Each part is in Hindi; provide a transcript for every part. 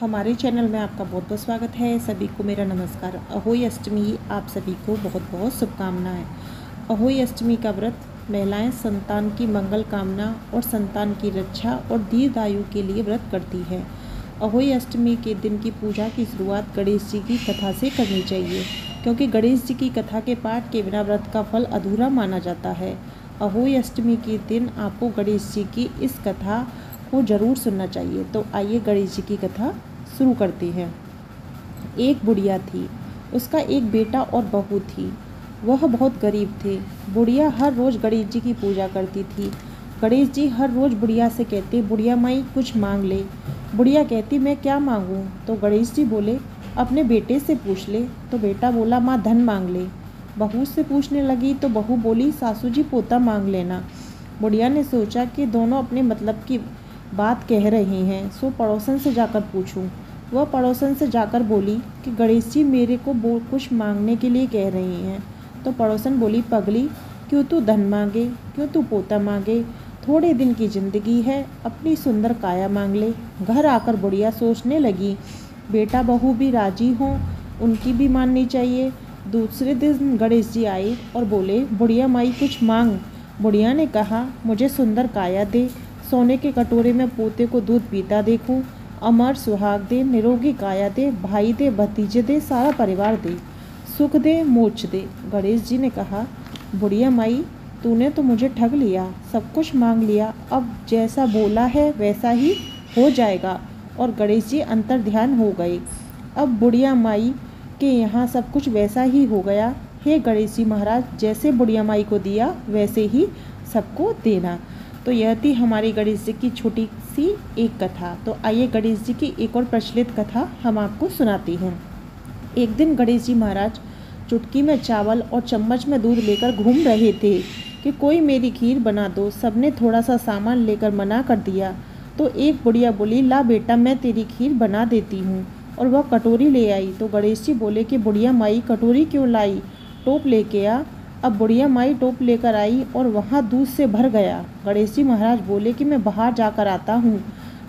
हमारे चैनल में आपका बहुत बहुत स्वागत है। सभी को मेरा नमस्कार। अहोई अष्टमी आप सभी को बहुत बहुत शुभकामनाएं। अहोई अष्टमी का व्रत महिलाएं संतान की मंगल कामना और संतान की रक्षा और दीर्घायु के लिए व्रत करती है। अहोई अष्टमी के दिन की पूजा की शुरुआत गणेश जी की कथा से करनी चाहिए, क्योंकि गणेश जी की कथा के पाठ के बिना व्रत का फल अधूरा माना जाता है। अहोई अष्टमी के दिन आपको गणेश जी की इस कथा को ज़रूर सुनना चाहिए। तो आइए गणेश जी की कथा शुरू करते हैं। एक बुढ़िया थी, उसका एक बेटा और बहू थी। वह बहुत गरीब थे। बुढ़िया हर रोज़ गणेश जी की पूजा करती थी। गणेश जी हर रोज़ बुढ़िया से कहते, बुढ़िया माई कुछ मांग ले। बुढ़िया कहती, मैं क्या मांगूँ? तो गणेश जी बोले, अपने बेटे से पूछ ले। तो बेटा बोला, माँ धन मांग ले। बहू से पूछने लगी तो बहू बोली, सासू जी पोता मांग लेना। बुढ़िया ने सोचा कि दोनों अपने मतलब की बात कह रही हैं, सो पड़ोसन से जाकर पूछूं। वह पड़ोसन से जाकर बोली कि गणेश जी मेरे को कुछ मांगने के लिए कह रही हैं। तो पड़ोसन बोली, पगली, क्यों तू धन मांगे, क्यों तू पोता मांगे? थोड़े दिन की जिंदगी है, अपनी सुंदर काया मांग ले। घर आकर बुढ़िया सोचने लगी, बेटा बहू भी राजी हों, उनकी भी माननी चाहिए। दूसरे दिन गणेश जी आए और बोले, बुढ़िया माई कुछ मांग। बुढ़िया ने कहा, मुझे सुंदर काया दे, सोने के कटोरे में पोते को दूध पीता देखूं, अमर सुहाग दे, निरोगी काया दे, भाई दे, भतीजे दे, सारा परिवार दे, सुख दे, मोक्ष दे। गणेश जी ने कहा, बुढ़िया माई तूने तो मुझे ठग लिया, सब कुछ मांग लिया, अब जैसा बोला है वैसा ही हो जाएगा। और गणेश जी अंतर ध्यान हो गए। अब बुढ़िया माई के यहाँ सब कुछ वैसा ही हो गया। हे गणेश जी महाराज, जैसे बुढ़िया माई को दिया वैसे ही सबको देना। तो यह थी हमारी गणेश जी की छोटी सी एक कथा। तो आइए गणेश जी की एक और प्रचलित कथा हम आपको सुनाते हैं। एक दिन गणेश जी महाराज चुटकी में चावल और चम्मच में दूध लेकर घूम रहे थे कि कोई मेरी खीर बना दो। सबने थोड़ा सा सामान लेकर मना कर दिया। तो एक बुढ़िया बोली, ला बेटा मैं तेरी खीर बना देती हूँ, और वह कटोरी ले आई। तो गणेश जी बोले कि बुढ़िया माई कटोरी क्यों लाई, टोप लेके आ। अब बुढ़िया माई टोप लेकर आई और वहाँ दूध से भर गया। गणेश जी महाराज बोले कि मैं बाहर जाकर आता हूँ,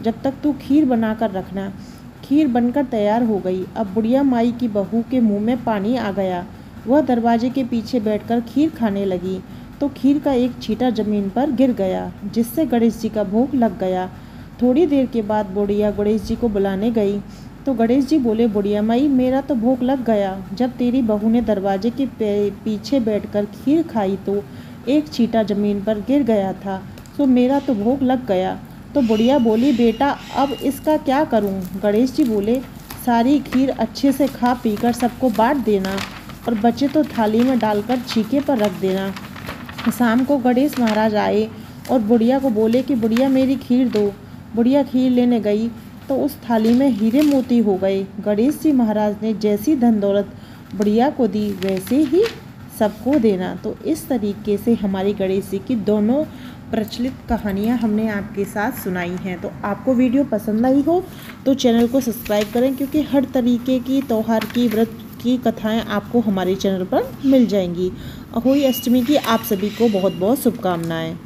जब तक तू खीर बनाकर रखना। खीर बनकर तैयार हो गई। अब बुढ़िया माई की बहू के मुंह में पानी आ गया। वह दरवाजे के पीछे बैठकर खीर खाने लगी तो खीर का एक छींटा जमीन पर गिर गया, जिससे गणेश जी का भोग लग गया। थोड़ी देर के बाद बुढ़िया गणेश जी को बुलाने गई तो गणेश जी बोले, बुढ़िया माई मेरा तो भोग लग गया। जब तेरी बहू ने दरवाजे के पीछे बैठकर खीर खाई तो एक छींटा ज़मीन पर गिर गया था, तो मेरा तो भोग लग गया। तो बुढ़िया बोली, बेटा अब इसका क्या करूं? गणेश जी बोले, सारी खीर अच्छे से खा पीकर सबको बांट देना और बचे तो थाली में डालकर छीके पर रख देना। शाम को गणेश महाराज आए और बुढ़िया को बोले कि बुढ़िया मेरी खीर दो। बुढ़िया खीर लेने गई तो उस थाली में हीरे मोती हो गए। गणेश जी महाराज ने जैसी धन दौलत बुढ़िया को दी वैसे ही सबको देना। तो इस तरीके से हमारी गणेश जी की दोनों प्रचलित कहानियाँ हमने आपके साथ सुनाई हैं। तो आपको वीडियो पसंद आई हो तो चैनल को सब्सक्राइब करें, क्योंकि हर तरीके की त्योहार की व्रत की कथाएँ आपको हमारे चैनल पर मिल जाएंगी। अहोई अष्टमी की आप सभी को बहुत बहुत शुभकामनाएँ।